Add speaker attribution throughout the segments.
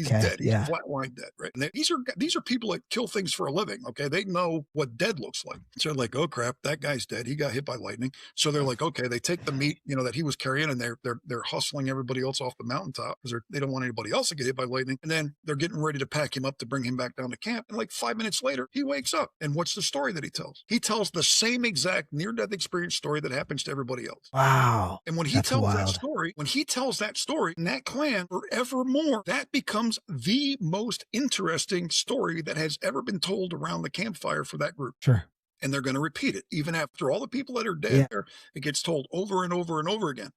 Speaker 1: He's
Speaker 2: Okay.
Speaker 1: dead. He's
Speaker 2: Yeah.
Speaker 1: flatline dead, right? And these are people that kill things for a living. Okay, they know what dead looks like. So they're like, oh crap, that guy's dead. He got hit by lightning. So they're like, okay, they take the meat, that he was carrying, and they're hustling everybody else off the mountaintop because they don't want anybody else to get hit by lightning. And then they're getting ready to pack him up to bring him back down to camp. And like 5 minutes later, he wakes up. And what's the story that he tells? He tells the same exact near-death experience story that happens to everybody else.
Speaker 2: Wow.
Speaker 1: And when he
Speaker 2: That's
Speaker 1: tells
Speaker 2: wild.
Speaker 1: that story in that clan forevermore, that becomes the most interesting story that has ever been told around the campfire for that group.
Speaker 2: Sure.
Speaker 1: And they're going to repeat it. Even after all the people that are dead
Speaker 2: Yeah.
Speaker 1: there, it gets told over and over and over again.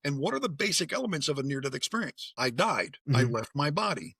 Speaker 1: And what are the basic elements of a near-death experience? I died. I left my body.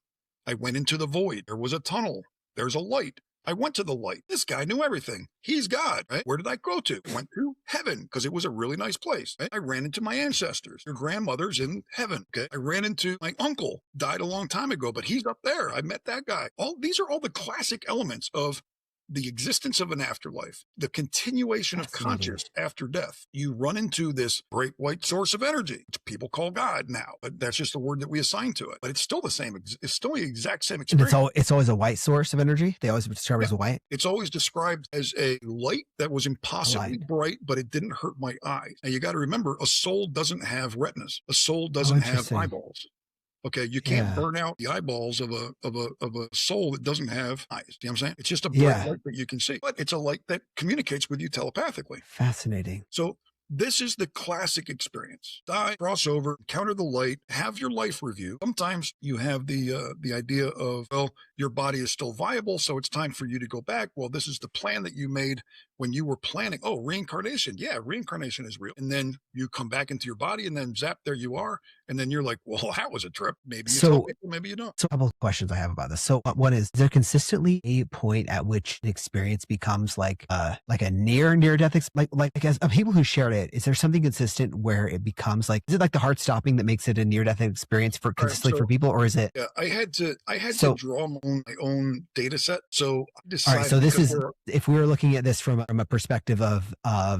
Speaker 1: I went into the void. There was a tunnel. There's a light. I went to the light. This guy knew everything. He's God, right? Where did I go to? I went to heaven because it was a really nice place. Right? I ran into my ancestors. Your grandmother's in heaven. Okay. I ran into my uncle, died a long time ago, but he's up there. I met that guy. These are all the classic elements of the existence of an afterlife, the continuation of conscious after death. You run into this great white source of energy, which people call God now, but that's just the word that we assign to it. But it's still the same. It's still the exact same experience.
Speaker 2: And it's always a white source of energy. They always describe it as a white.
Speaker 1: It's always described as a light that was impossibly bright, but it didn't hurt my eyes. Now you got to remember, a soul doesn't have retinas. A soul doesn't have eyeballs. Okay, you can't burn out the eyeballs of a soul that doesn't have eyes. Do you know what I'm saying? It's just a bright light that you can see, but it's a light that communicates with you telepathically.
Speaker 2: Fascinating.
Speaker 1: So this is the classic experience. Die, cross over, encounter the light, have your life review. Sometimes you have the idea of, well, your body is still viable, so it's time for you to go back. Well, this is the plan that you made when you were planning. Oh, reincarnation. Yeah, reincarnation is real. And then you come back into your body and then zap, there you are. And then you're like, well, that was a trip. Maybe you tell people, maybe you don't.
Speaker 2: So a couple of questions I have about this. So one is there consistently a point at which an experience becomes like a near death, like as people who shared it, is there something consistent where it becomes like, is it like the heart stopping that makes it a near death experience for consistently for people, or is it?
Speaker 1: Yeah, I had to draw my own data set. So I decided.
Speaker 2: All right, so this is, if we were looking at this from a perspective of,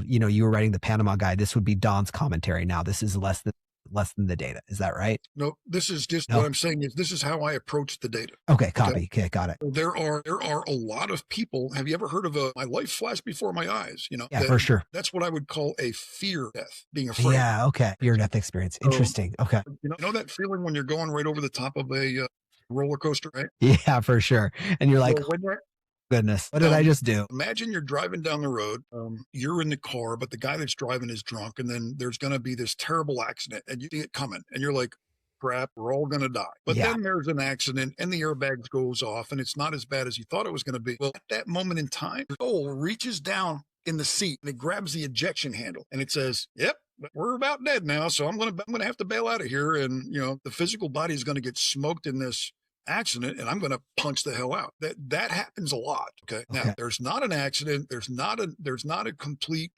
Speaker 2: you were writing the Panama guide, this would be Don's commentary. Now this is less than the data. Is that right?
Speaker 1: No, this is just what I'm saying is this is how I approach the data.
Speaker 2: Okay, copy. Okay, got it.
Speaker 1: There are a lot of people. Have you ever heard of my life flashed before my eyes?
Speaker 2: Yeah, for sure.
Speaker 1: That's what I would call a fear death, being afraid.
Speaker 2: Yeah, okay. Fear death experience. Interesting. Okay.
Speaker 1: You know that feeling when you're going right over the top of a roller coaster, right?
Speaker 2: Yeah, for sure. And you're like, goodness, what did I just do?
Speaker 1: Imagine you're driving down the road. You're in the car, but the guy that's driving is drunk. And then there's going to be this terrible accident and you see it coming and you're like, crap, we're all going to die. But then there's an accident and the airbag goes off and it's not as bad as you thought it was going to be. Well, at that moment in time, your soul reaches down in the seat and it grabs the ejection handle and it says, yep, but we're about dead now. So I'm going to have to bail out of here. And, the physical body is going to get smoked in this accident and I'm going to punch the hell out. That happens a lot. Okay. Now there's not an accident. There's not a complete,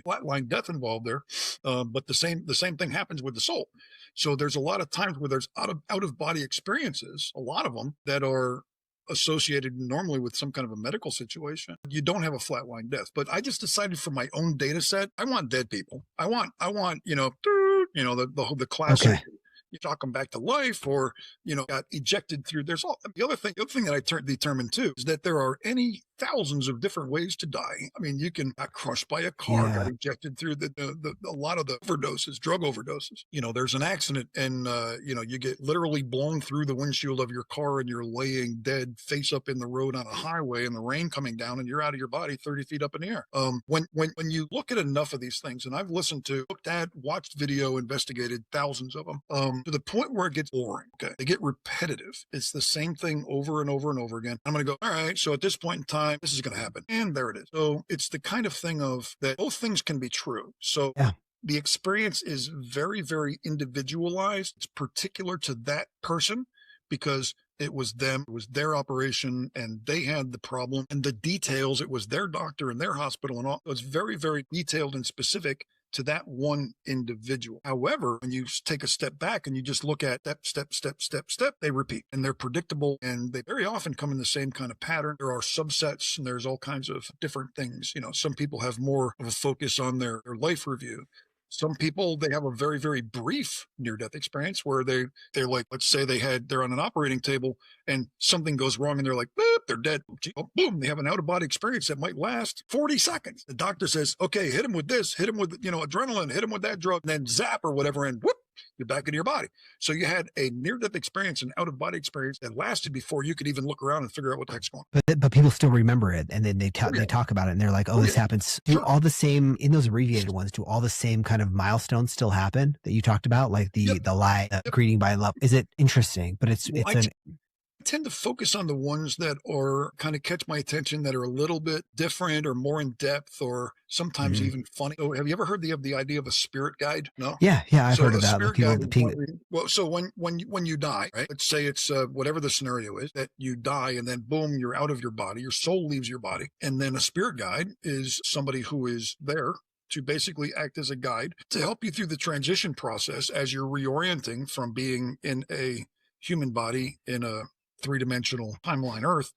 Speaker 1: flatline death involved there. But the same thing happens with the soul. So there's a lot of times where there's out of body experiences, a lot of them that are associated normally with some kind of a medical situation. You don't have a flatline death, but I just decided for my own data set, I want dead people. I want, the classic.
Speaker 2: Okay.
Speaker 1: You shock them back to life or, got ejected through. There's all the other thing that I determined too is that there are any thousands of different ways to die. I mean, you got crushed by a car, got ejected through a lot of the drug overdoses. There's an accident and, you get literally blown through the windshield of your car and you're laying dead face up in the road on a highway and the rain coming down and you're out of your body 30 feet up in the air. When you look at enough of these things, and I've looked at, watched video, investigated thousands of them, to the point where it gets boring. Okay. They get repetitive. It's the same thing over and over and over again. I'm going to go, all right, so at this point in time, this is going to happen. And there it is. So it's the kind of thing of that both things can be true. So the experience is very, very individualized. It's particular to that person because it was them, it was their operation and they had the problem and the details. It was their doctor and their hospital and all. It was very, very detailed and specific to that one individual. However, when you take a step back and you just look at step, they repeat and they're predictable and they very often come in the same kind of pattern. There are subsets and there's all kinds of different things. Some people have more of a focus on their life review. Some people, they have a very, very brief near-death experience where they're like, let's say they're on an operating table and something goes wrong and they're like, boop, they're dead. Oh, boom, they have an out-of-body experience that might last 40 seconds. The doctor says, okay, hit him with this, hit him with, adrenaline, hit him with that drug, and then zap or whatever, and whoop, you're back into your body. So you had a near-death experience, an out-of-body experience that lasted before you could even look around and figure out what the heck's going on.
Speaker 2: But people still remember it, and then they
Speaker 1: Oh, yeah.
Speaker 2: talk about it, and they're like, "Oh,
Speaker 1: Oh,
Speaker 2: this
Speaker 1: yeah.
Speaker 2: happens." Do
Speaker 1: Sure.
Speaker 2: all the same in those abbreviated ones? Do all the same kind of milestones still happen that you talked about, like
Speaker 1: Yep.
Speaker 2: the lie,
Speaker 1: Yep.
Speaker 2: greeting by love? Is it interesting? But it's
Speaker 1: Well,
Speaker 2: it's an
Speaker 1: tend to focus on the ones that are kind of catch my attention, that are a little bit different or more in depth or sometimes
Speaker 2: Mhm.
Speaker 1: even funny. So have you ever heard the idea of a spirit guide? No.
Speaker 2: Yeah, I've
Speaker 1: So
Speaker 2: heard of
Speaker 1: a
Speaker 2: that. Like
Speaker 1: spirit
Speaker 2: people
Speaker 1: guide
Speaker 2: the
Speaker 1: is
Speaker 2: ping.
Speaker 1: well, so when you die, right? Let's say it's whatever the scenario is, that you die and then boom, you're out of your body, your soul leaves your body, and then a spirit guide is somebody who is there to basically act as a guide to help you through the transition process as you're reorienting from being in a human body in a three-dimensional timeline Earth.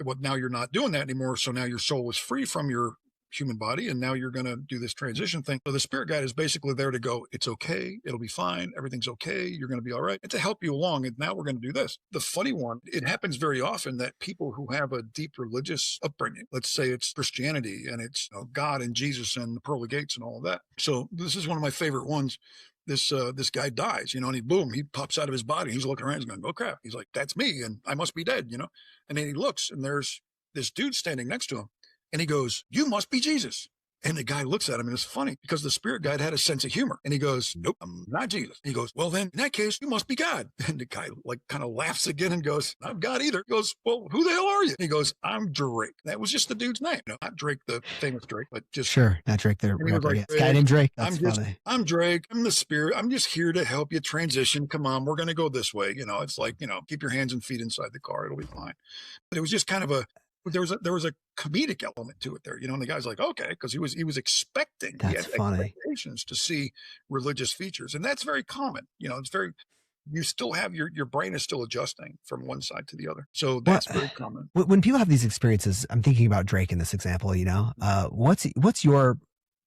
Speaker 1: Well, now you're not doing that anymore. So now your soul is free from your human body, and now you're going to do this transition thing. So the spirit guide is basically there to go, it's okay, it'll be fine, everything's okay, you're going to be all right, and to help you along. And now we're going to do this. The funny one, it happens very often that people who have a deep religious upbringing, let's say it's Christianity and it's God and Jesus and the pearly gates and all of that. So this is one of my favorite ones. This guy dies, and he pops out of his body. He's looking around, he's going, oh crap. He's like, that's me, and I must be dead, And then he looks, and there's this dude standing next to him, and he goes, you must be Jesus. And the guy looks at him, and it's funny because the spirit guide had a sense of humor. And he goes, nope, I'm not Jesus. He goes, well, then in that case, you must be God. And the guy like kind of laughs again and goes, I'm God either. He goes, well, who the hell are you? And he goes, I'm Drake. That was just the dude's name. Not Drake, the famous Drake, but just.
Speaker 2: Sure, not Drake the
Speaker 1: And he was
Speaker 2: rapper.
Speaker 1: like,
Speaker 2: Yeah, this guy named Drake. That's funny.
Speaker 1: I'm Drake. I'm the spirit. I'm just here to help you transition. Come on, we're going to go this way. It's like, keep your hands and feet inside the car. It'll be fine. But it was just kind of there was a comedic element to it there, and the guy's like, okay, because he was expecting, he
Speaker 2: That's
Speaker 1: had
Speaker 2: funny.
Speaker 1: expectations to see religious features, and that's very common. It's very, you still have your brain is still adjusting from one side to the other, so
Speaker 2: Well,
Speaker 1: that's very common.
Speaker 2: when people have these experiences, I'm thinking about Drake in this example. What's your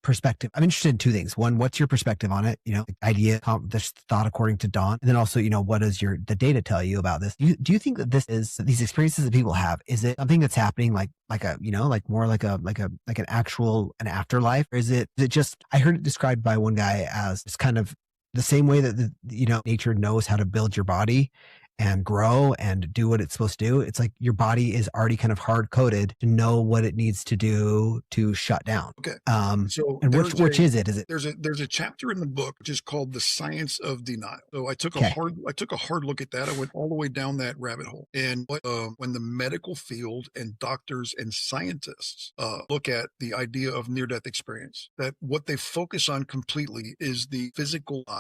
Speaker 2: perspective? I'm interested in two things. One, what's your perspective on it? Idea, this thought according to Dawn, and then also, what does the data tell you about this? Do you think that these experiences that people have, is it something that's happening like more like an afterlife, or is it just? I heard it described by one guy as it's kind of the same way that nature knows how to build your body and grow and do what it's supposed to do. It's like your body is already kind of hard coded to know what it needs to do to shut down.
Speaker 1: Okay.
Speaker 2: And which is it? Is it
Speaker 1: there's a chapter in the book which is called The Science of Denial. So I took a hard look at that. I went all the way down that rabbit hole. And when the medical field and doctors and scientists look at the idea of near-death experience, that what they focus on completely is the physical